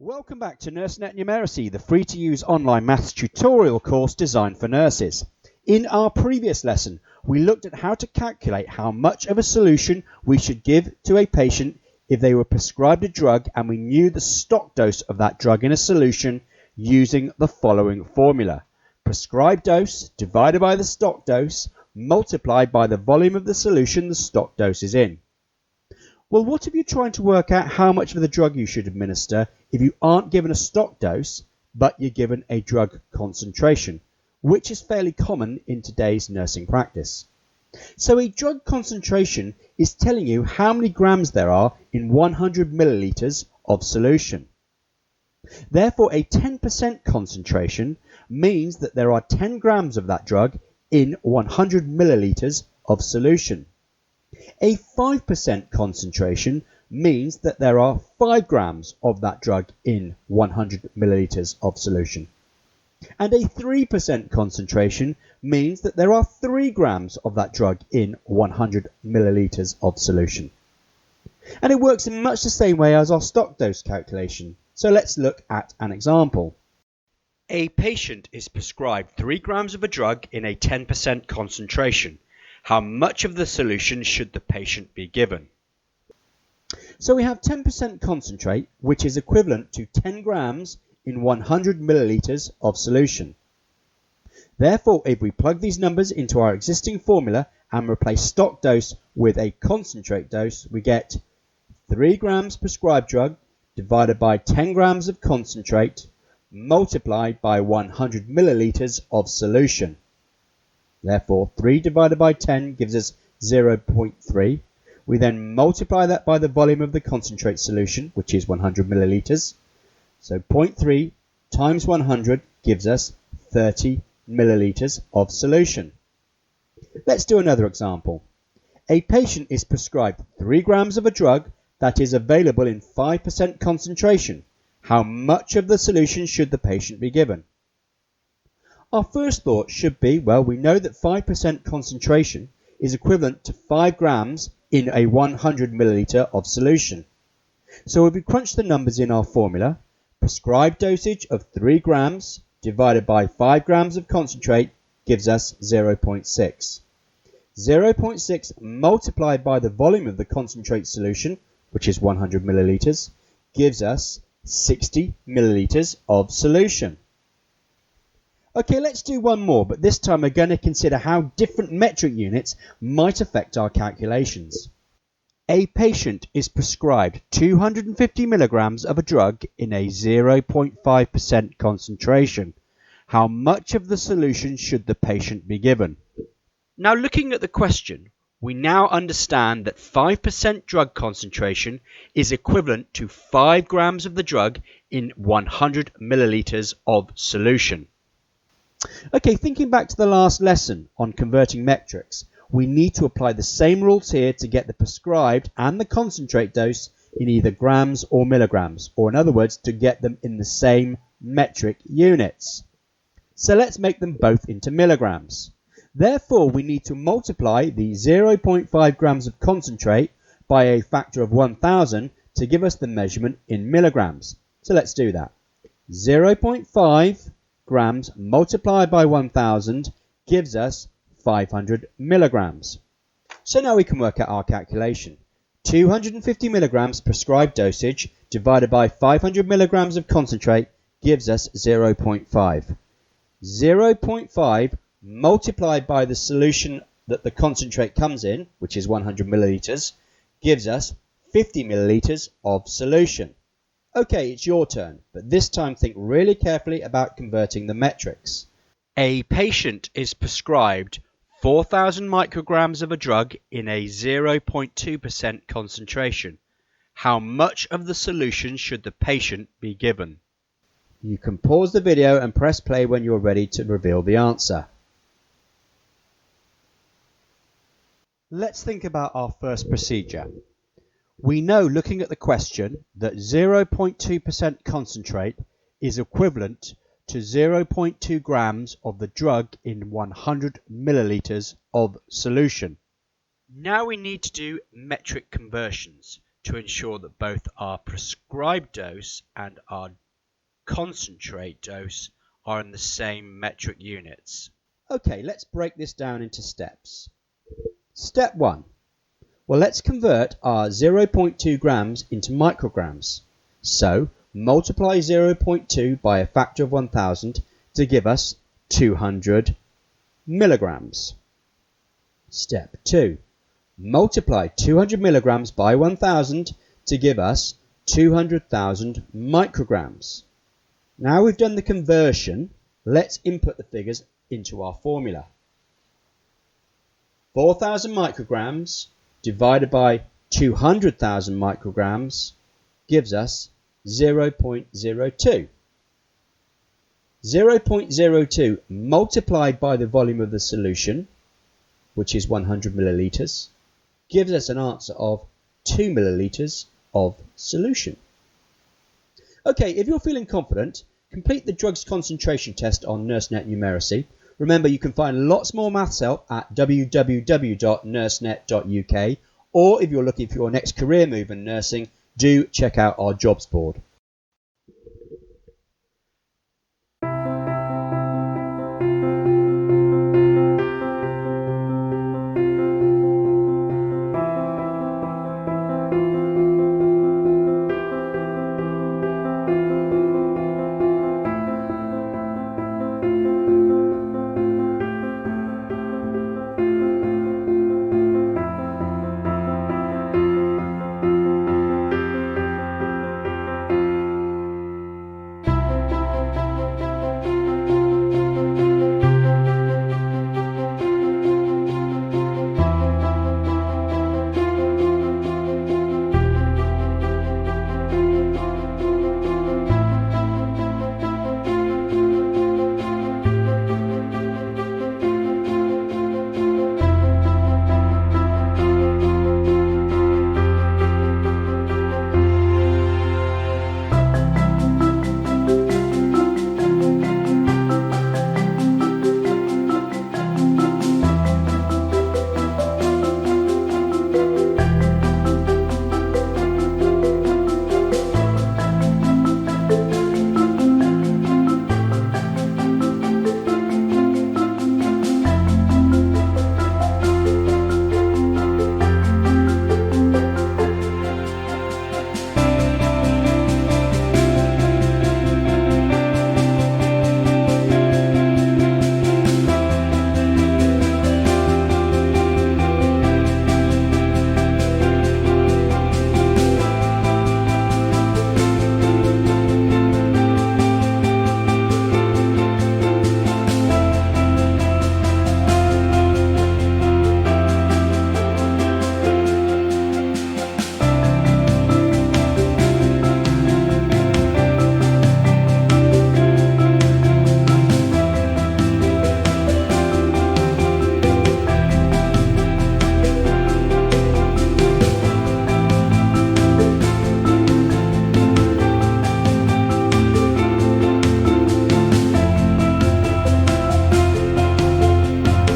Welcome back to NurseNet Numeracy, the free-to-use online maths tutorial course designed for nurses. In our previous lesson, we looked at how to calculate how much of a solution we should give to a patient if they were prescribed a drug and we knew the stock dose of that drug in a solution using the following formula. Prescribed dose divided by the stock dose multiplied by the volume of the solution the stock dose is in. Well, what if you're trying to work out how much of the drug you should administer if you aren't given a stock dose, but you're given a drug concentration, which is fairly common in today's nursing practice? So a drug concentration is telling you how many grams there are in 100 milliliters of solution. Therefore, a 10% concentration means that there are 10 grams of that drug in 100 milliliters of solution. A 5% concentration means that there are 5 grams of that drug in 100 milliliters of solution. And a 3% concentration means that there are 3 grams of that drug in 100 milliliters of solution. And it works in much the same way as our stock dose calculation. So let's look at an example. A patient is prescribed 3 grams of a drug in a 10% concentration. How much of the solution should the patient be given? So we have 10% concentrate, which is equivalent to 10 grams in 100 milliliters of solution. Therefore, if we plug these numbers into our existing formula and replace stock dose with a concentrate dose, we get 3 grams prescribed drug divided by 10 grams of concentrate multiplied by 100 milliliters of solution. Therefore, 3 divided by 10 gives us 0.3. We then multiply that by the volume of the concentrate solution, which is 100 milliliters. So 0.3 times 100 gives us 30 milliliters of solution. Let's do another example. A patient is prescribed 3 grams of a drug that is available in 5% concentration. How much of the solution should the patient be given? Our first thought should be, well, we know that 5% concentration is equivalent to 5 grams in a 100 milliliter of solution. So if we crunch the numbers in our formula, prescribed dosage of 3 grams divided by 5 grams of concentrate gives us 0.6. 0.6 multiplied by the volume of the concentrate solution, which is 100 milliliters, gives us 60 milliliters of solution. Okay, let's do one more, but this time we're going to consider how different metric units might affect our calculations. A patient is prescribed 250 milligrams of a drug in a 0.5% concentration. How much of the solution should the patient be given? Now, looking at the question, we now understand that 5% drug concentration is equivalent to 5 grams of the drug in 100 milliliters of solution. Okay, thinking back to the last lesson on converting metrics, we need to apply the same rules here to get the prescribed and the concentrate dose in either grams or milligrams, or in other words, to get them in the same metric units. So let's make them both into milligrams. Therefore, we need to multiply the 0.5 grams of concentrate by a factor of 1000 to give us the measurement in milligrams. So let's do that. 0.5 grams multiplied by 1000 gives us 500 milligrams. So now we can work out our calculation. 250 milligrams prescribed dosage divided by 500 milligrams of concentrate gives us 0.5. 0.5 multiplied by the solution that the concentrate comes in, which is 100 milliliters, gives us 50 milliliters of solution. Okay, it's your turn, but this time think really carefully about converting the metrics. A patient is prescribed 4,000 micrograms of a drug in a 0.2% concentration. How much of the solution should the patient be given? You can pause the video and press play when you're ready to reveal the answer. Let's think about our first procedure. We know, looking at the question, that 0.2% concentrate is equivalent to 0.2 grams of the drug in 100 milliliters of solution. Now we need to do metric conversions. to ensure that both our prescribed dose and our concentrate dose are in the same metric units. Okay, let's break this down into steps. Step 1. Well, let's convert our 0.2 grams into micrograms. So, multiply 0.2 by a factor of 1000 to give us 200 milligrams. Step 2. Multiply 200 milligrams by 1000 to give us 200,000 micrograms. Now we've done the conversion, let's input the figures into our formula. 4,000 micrograms divided by 200,000 micrograms gives us 0.02. 0.02 multiplied by the volume of the solution, which is 100 millilitres, gives us an answer of 2 millilitres of solution. Okay, if you're feeling confident, complete the drugs concentration test on NurseNet Numeracy. Remember, you can find lots more maths help at www.nursenet.uk, or if you're looking for your next career move in nursing, do check out our jobs board.